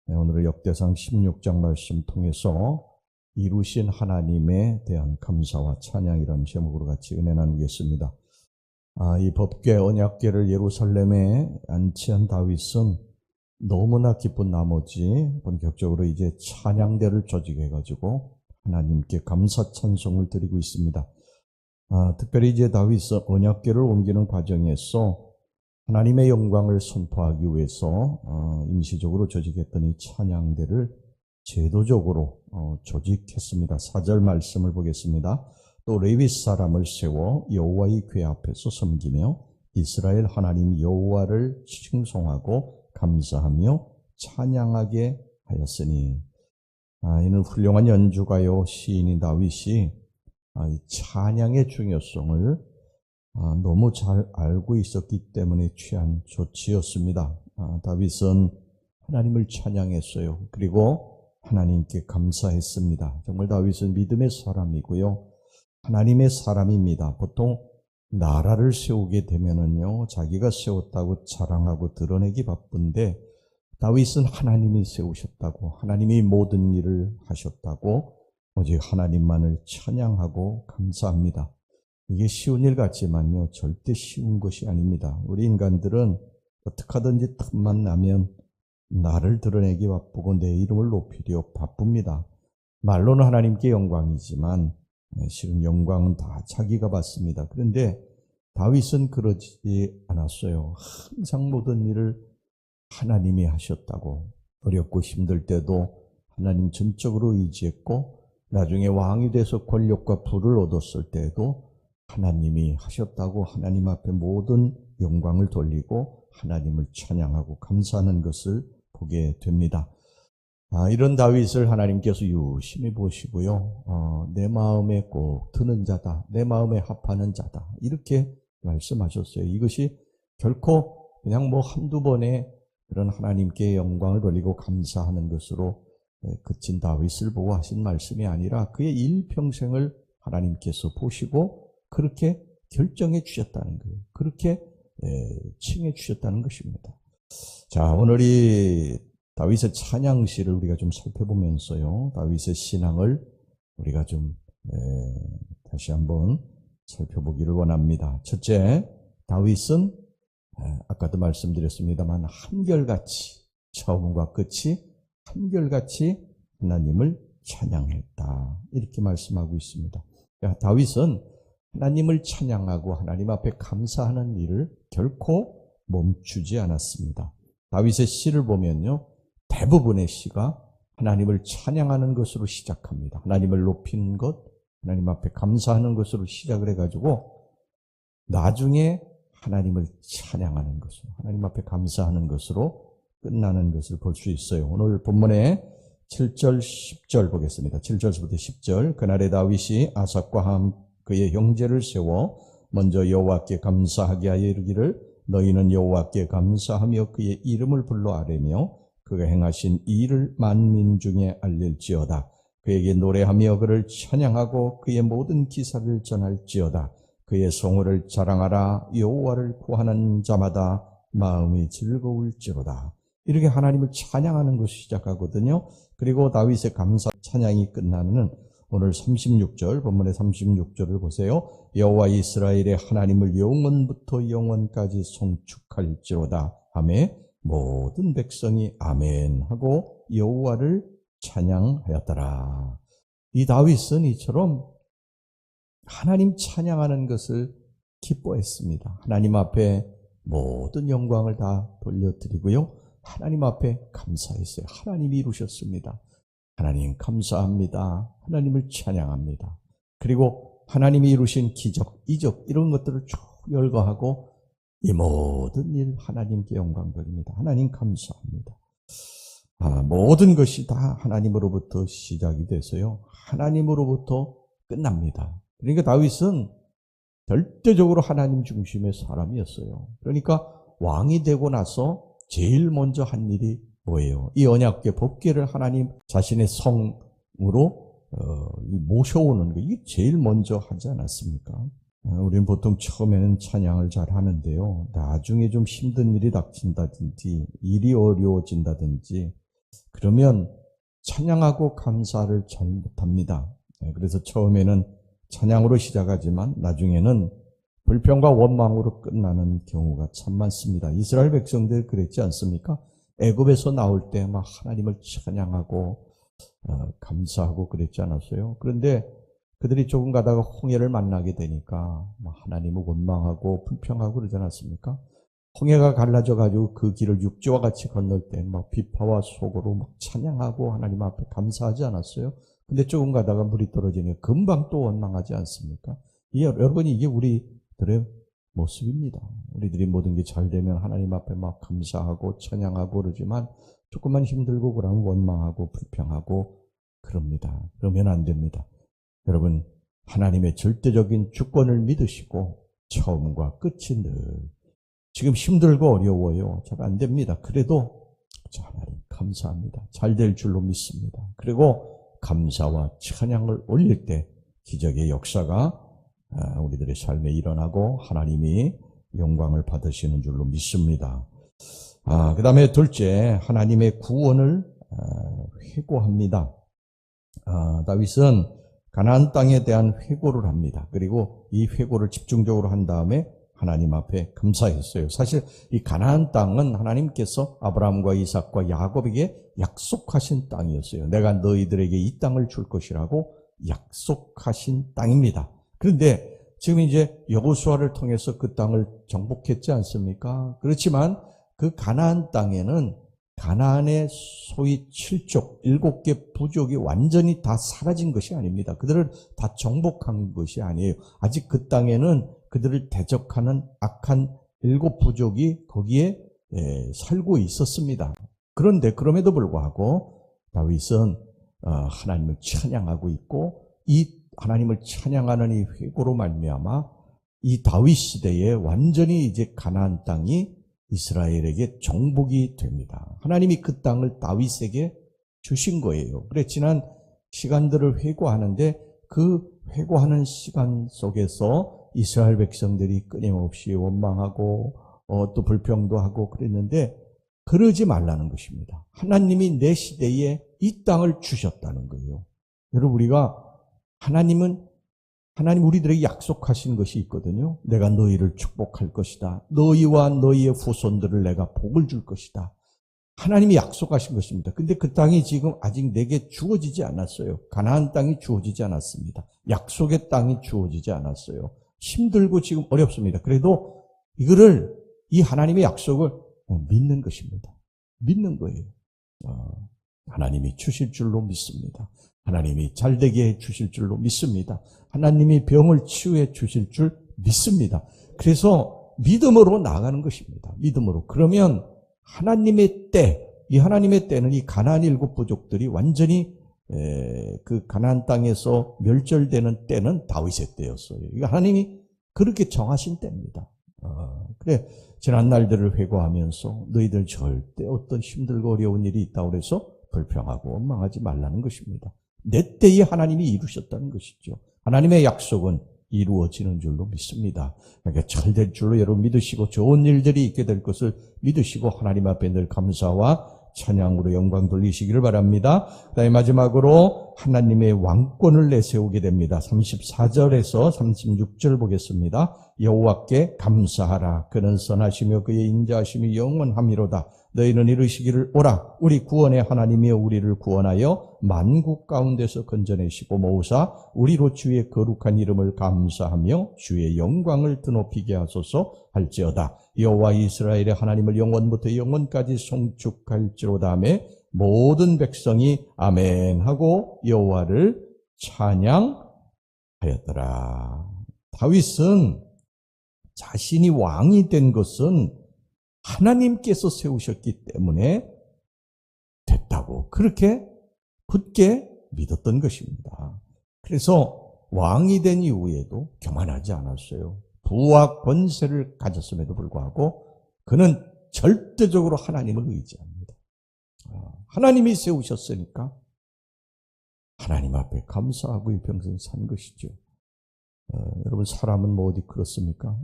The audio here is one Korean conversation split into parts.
오늘은 역대상 16장 말씀 통해서 이루신 하나님에 대한 감사와 찬양이라는 제목으로 같이 은혜 나누겠습니다. 이 법궤 언약궤를 예루살렘에 안치한 다윗은 너무나 기쁜 나머지 본격적으로 이제 찬양대를 조직해가지고 하나님께 감사 찬송을 드리고 있습니다. 특별히 이제 다윗은 언약궤를 옮기는 과정에서 하나님의 영광을 선포하기 위해서 임시적으로 조직했던 이 찬양대를 제도적으로 조직했습니다. 4절 말씀을 보겠습니다. 또 레위 사람을 세워 여호와의 궤 앞에서 섬기며 이스라엘 하나님 여호와를 칭송하고 감사하며 찬양하게 하였으니. 이는 훌륭한 연주가요 시인인 다윗이 이 찬양의 중요성을 너무 잘 알고 있었기 때문에 취한 조치였습니다. 다윗은 하나님을 찬양했어요. 그리고 하나님께 감사했습니다. 정말 다윗은 믿음의 사람이고요. 하나님의 사람입니다. 보통 나라를 세우게 되면은요, 자기가 세웠다고 자랑하고 드러내기 바쁜데, 다윗은 하나님이 세우셨다고, 하나님이 모든 일을 하셨다고, 오직 하나님만을 찬양하고 감사합니다. 이게 쉬운 일 같지만요, 절대 쉬운 것이 아닙니다. 우리 인간들은 어떻게 하든지 틈만 나면 나를 드러내기 바쁘고 내 이름을 높이려 바쁩니다. 말로는 하나님께 영광이지만 실은 영광은 다 자기가 받습니다. 그런데 다윗은 그러지 않았어요. 항상 모든 일을 하나님이 하셨다고, 어렵고 힘들 때도 하나님 전적으로 의지했고, 나중에 왕이 돼서 권력과 부를 얻었을 때도 하나님이 하셨다고 하나님 앞에 모든 영광을 돌리고 하나님을 찬양하고 감사하는 것을 보게 됩니다. 이런 다윗을 하나님께서 유심히 보시고요. 내 마음에 꼭 드는 자다, 내 마음에 합하는 자다, 이렇게 말씀하셨어요. 이것이 결코 그냥 한두 번의 그런 하나님께 영광을 돌리고 감사하는 것으로 그친 다윗을 보고 하신 말씀이 아니라 그의 일평생을 하나님께서 보시고 그렇게 결정해 주셨다는 거예요. 그렇게 칭해 주셨다는 것입니다. 자, 오늘 이 다윗의 찬양시를 우리가 좀 살펴보면서요, 다윗의 신앙을 우리가 좀 다시 한번 살펴보기를 원합니다. 첫째, 다윗은 아까도 말씀드렸습니다만 한결같이, 처음과 끝이 한결같이 하나님을 찬양했다, 이렇게 말씀하고 있습니다. 다윗은 하나님을 찬양하고 하나님 앞에 감사하는 일을 결코 멈추지 않았습니다. 다윗의 시를 보면요, 대부분의 시가 하나님을 찬양하는 것으로 시작합니다. 하나님을 높이는 것, 하나님 앞에 감사하는 것으로 시작을 해가지고 나중에 하나님을 찬양하는 것으로, 하나님 앞에 감사하는 것으로 끝나는 것을 볼 수 있어요. 오늘 본문에 7절, 10절 보겠습니다. 7절부터 10절. 그날에 다윗이 아삭과 그의 형제를 세워 먼저 여호와께 감사하게 하여 이르기를, 너희는 여호와께 감사하며 그의 이름을 불러 아뢰며 그가 행하신 일을 만민 중에 알릴지어다. 그에게 노래하며 그를 찬양하고 그의 모든 기사를 전할지어다. 그의 성호를 자랑하라. 여호와를 구하는 자마다 마음이 즐거울지로다. 이렇게 하나님을 찬양하는 것을 시작하거든요. 그리고 다윗의 감사 찬양이 끝나는 오늘 36절, 본문의 36절을 보세요. 여호와 이스라엘의 하나님을 영원부터 영원까지 송축할지로다 하매 모든 백성이 아멘 하고 여호와를 찬양하였더라. 이 다윗은 이처럼 하나님 찬양하는 것을 기뻐했습니다. 하나님 앞에 모든 영광을 다 돌려드리고요, 하나님 앞에 감사했어요. 하나님이 이루셨습니다. 하나님 감사합니다. 하나님을 찬양합니다. 그리고 하나님이 이루신 기적, 이적 이런 것들을 쭉 열거하고 이 모든 일 하나님께 영광 돌립니다. 하나님 감사합니다. 모든 것이 다 하나님으로부터 시작이 돼서요, 하나님으로부터 끝납니다. 그러니까 다윗은 절대적으로 하나님 중심의 사람이었어요. 그러니까 왕이 되고 나서 제일 먼저 한 일이 뭐예요? 이 언약궤 법궤를 하나님 자신의 성으로 모셔오는 거, 이게 제일 먼저 하지 않았습니까? 우리는 보통 처음에는 찬양을 잘 하는데요, 나중에 좀 힘든 일이 닥친다든지 일이 어려워진다든지 그러면 찬양하고 감사를 잘 못합니다. 그래서 처음에는 찬양으로 시작하지만 나중에는 불평과 원망으로 끝나는 경우가 참 많습니다. 이스라엘 백성들 그랬지 않습니까? 애굽에서 나올 때 막 하나님을 찬양하고 감사하고 그랬지 않았어요? 그런데 그들이 조금 가다가 홍해를 만나게 되니까 하나님을 원망하고 불평하고 그러지 않았습니까? 홍해가 갈라져 가지고 그 길을 육지와 같이 건널 때 막 비파와 소고로 막 찬양하고 하나님 앞에 감사하지 않았어요? 근데 조금 가다가 물이 떨어지니까 금방 또 원망하지 않습니까? 여러분, 이게 우리들의 모습입니다. 우리들이 모든 게 잘 되면 하나님 앞에 막 감사하고 찬양하고 그러지만 조금만 힘들고 그러면 원망하고 불평하고 그럽니다. 그러면 안 됩니다. 여러분, 하나님의 절대적인 주권을 믿으시고 처음과 끝이 늘 지금 힘들고 어려워요. 잘 안 됩니다. 그래도 하나님 감사합니다. 잘 될 줄로 믿습니다. 그리고 감사와 찬양을 올릴 때 기적의 역사가 우리들의 삶에 일어나고 하나님이 영광을 받으시는 줄로 믿습니다. 그 다음에 둘째, 하나님의 구원을 회고합니다. 다윗은 가나안 땅에 대한 회고를 합니다. 그리고 이 회고를 집중적으로 한 다음에 하나님 앞에 감사했어요. 사실 이 가나안 땅은 하나님께서 아브라함과 이삭과 야곱에게 약속하신 땅이었어요. 내가 너희들에게 이 땅을 줄 것이라고 약속하신 땅입니다. 그런데 지금 이제 여호수아를 통해서 그 땅을 정복했지 않습니까? 그렇지만 그 가나안 땅에는 가나안의 소위 7족, 7개 부족이 완전히 다 사라진 것이 아닙니다. 그들을 다 정복한 것이 아니에요. 아직 그 땅에는 그들을 대적하는 악한 7부족이 거기에 살고 있었습니다. 그런데 그럼에도 불구하고 다윗은 하나님을 찬양하고 있고 이 하나님을 찬양하는 이 회고로 말미암아 이 다윗 시대에 완전히 이제 가나안 땅이 이스라엘에게 정복이 됩니다. 하나님이 그 땅을 다윗에게 주신 거예요. 그래 지난 시간들을 회고하는데 그 회고하는 시간 속에서 이스라엘 백성들이 끊임없이 원망하고 또 불평도 하고 그랬는데 그러지 말라는 것입니다. 하나님이 내 시대에 이 땅을 주셨다는 거예요. 여러분, 우리가 하나님 우리들에게 약속하신 것이 있거든요. 내가 너희를 축복할 것이다. 너희와 너희의 후손들을 내가 복을 줄 것이다. 하나님이 약속하신 것입니다. 근데 그 땅이 지금 아직 내게 주어지지 않았어요. 가나안 땅이 주어지지 않았습니다. 약속의 땅이 주어지지 않았어요. 힘들고 지금 어렵습니다. 그래도 이 하나님의 약속을 믿는 것입니다. 믿는 거예요. 하나님이 주실 줄로 믿습니다. 하나님이 잘되게 해 주실 줄로 믿습니다. 하나님이 병을 치유해 주실 줄 믿습니다. 그래서 믿음으로 나아가는 것입니다. 믿음으로. 그러면 하나님의 때, 이 하나님의 때는 이 가나안 7부족들이 완전히 그 가나안 땅에서 멸절되는 때는 다윗의 때였어요. 이거 하나님이 그렇게 정하신 때입니다. 그래 지난 날들을 회고하면서 너희들 절대 어떤 힘들고 어려운 일이 있다고 해서 불평하고 원망하지 말라는 것입니다. 내 때에 하나님이 이루셨다는 것이죠. 하나님의 약속은 이루어지는 줄로 믿습니다. 그러니까 잘 될 줄로 여러분 믿으시고 좋은 일들이 있게 될 것을 믿으시고 하나님 앞에 늘 감사와 찬양으로 영광 돌리시기를 바랍니다. 그다음에 마지막으로 하나님의 왕권을 내세우게 됩니다. 34절에서 36절 보겠습니다. 여호와께 감사하라. 그는 선하시며 그의 인자하심이 영원함이로다. 너희는 이르시기를 오라. 우리 구원의 하나님이여 우리를 구원하여 만국 가운데서 건져내시고 모으사 우리로 주의 거룩한 이름을 감사하며 주의 영광을 드높이게 하소서 할지어다. 여호와 이스라엘의 하나님을 영원부터 영원까지 송축할지로다 하며 모든 백성이 아멘 하고 여호와를 찬양하였더라. 다윗은 자신이 왕이 된 것은 하나님께서 세우셨기 때문에 됐다고 그렇게 굳게 믿었던 것입니다. 그래서 왕이 된 이후에도 교만하지 않았어요. 부와 권세를 가졌음에도 불구하고 그는 절대적으로 하나님을 의지합니다. 하나님이 세우셨으니까 하나님 앞에 감사하고 일평생 산 것이죠. 여러분 사람은 뭐 어디 그렇습니까?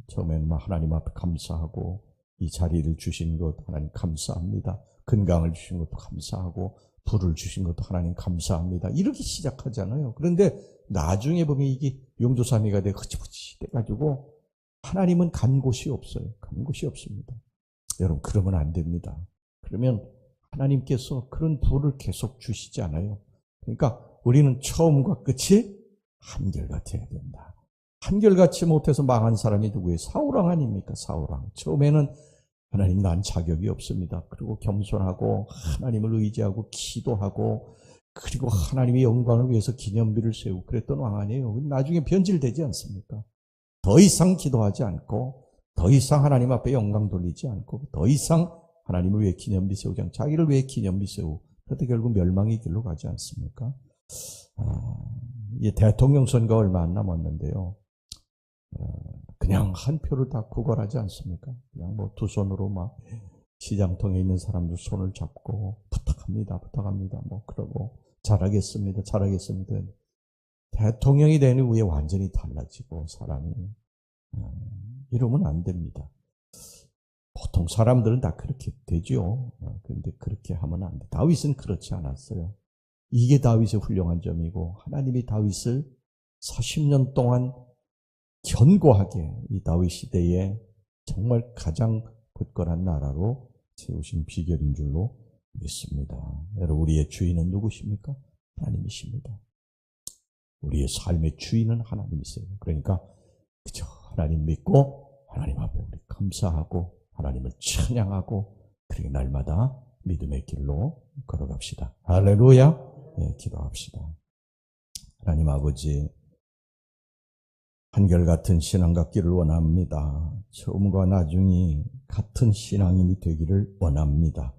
처음에는 하나님 앞에 감사하고 이 자리를 주신 것 하나님 감사합니다. 건강을 주신 것도 감사하고 부를 주신 것도 하나님 감사합니다. 이렇게 시작하잖아요. 그런데 나중에 보면 이게 용도삼이가 돼 흐지부지 돼가지고 하나님은 간 곳이 없어요. 간 곳이 없습니다. 여러분 그러면 안 됩니다. 그러면 하나님께서 그런 부를 계속 주시지 않아요. 그러니까 우리는 처음과 끝이 한결같아야 된다. 한결같이 못해서 망한 사람이 누구예요? 사울왕 아닙니까? 사울왕. 처음에는 하나님 난 자격이 없습니다. 그리고 겸손하고 하나님을 의지하고 기도하고 그리고 하나님의 영광을 위해서 기념비를 세우고 그랬던 왕 아니에요. 나중에 변질되지 않습니까? 더 이상 기도하지 않고 더 이상 하나님 앞에 영광 돌리지 않고 더 이상 하나님을 위해 기념비 세우지 않고 자기를 위해 기념비 세우고 그때 결국 멸망의 길로 가지 않습니까? 이 대통령 선거 얼마 안 남았는데요. 그냥 한 표를 다 구걸하지 않습니까? 그냥 뭐 두 손으로 막 시장통에 있는 사람들 손을 잡고 부탁합니다. 뭐 그러고 잘하겠습니다. 대통령이 된 후에 완전히 달라지고 사람이 이러면 안 됩니다. 보통 사람들은 다 그렇게 되죠. 그런데 그렇게 하면 안 돼. 다윗은 그렇지 않았어요. 이게 다윗의 훌륭한 점이고 하나님이 다윗을 40년 동안 견고하게 이 다윗 시대에 정말 가장 굳건한 나라로 세우신 비결인 줄로 믿습니다. 여러분 우리의 주인은 누구십니까? 하나님이십니다. 우리의 삶의 주인은 하나님이세요. 그러니까 그저 하나님 믿고 하나님 앞에 우리 감사하고 하나님을 찬양하고 그렇게 날마다 믿음의 길로 걸어갑시다. 할렐루야. 네, 기도합시다. 하나님 아버지 한결같은 신앙 갖기를 원합니다. 처음과 나중이 같은 신앙인이 되기를 원합니다.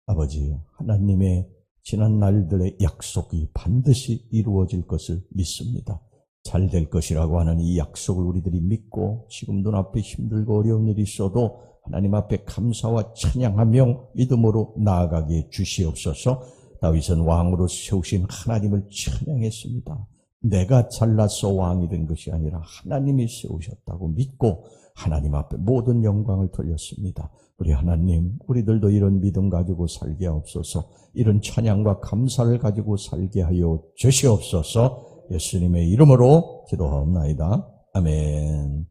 아버지 하나님의 지난 날들의 약속이 반드시 이루어질 것을 믿습니다. 잘 될 것이라고 하는 이 약속을 우리들이 믿고 지금 눈앞에 힘들고 어려운 일이 있어도 하나님 앞에 감사와 찬양하며 믿음으로 나아가게 주시옵소서. 다윗은 왕으로 세우신 하나님을 찬양했습니다. 내가 잘나서 왕이 된 것이 아니라 하나님이 세우셨다고 믿고 하나님 앞에 모든 영광을 돌렸습니다. 우리 하나님, 우리들도 이런 믿음 가지고 살게 하옵소서. 이런 찬양과 감사를 가지고 살게 하여 주시옵소서. 예수님의 이름으로 기도하옵나이다. 아멘.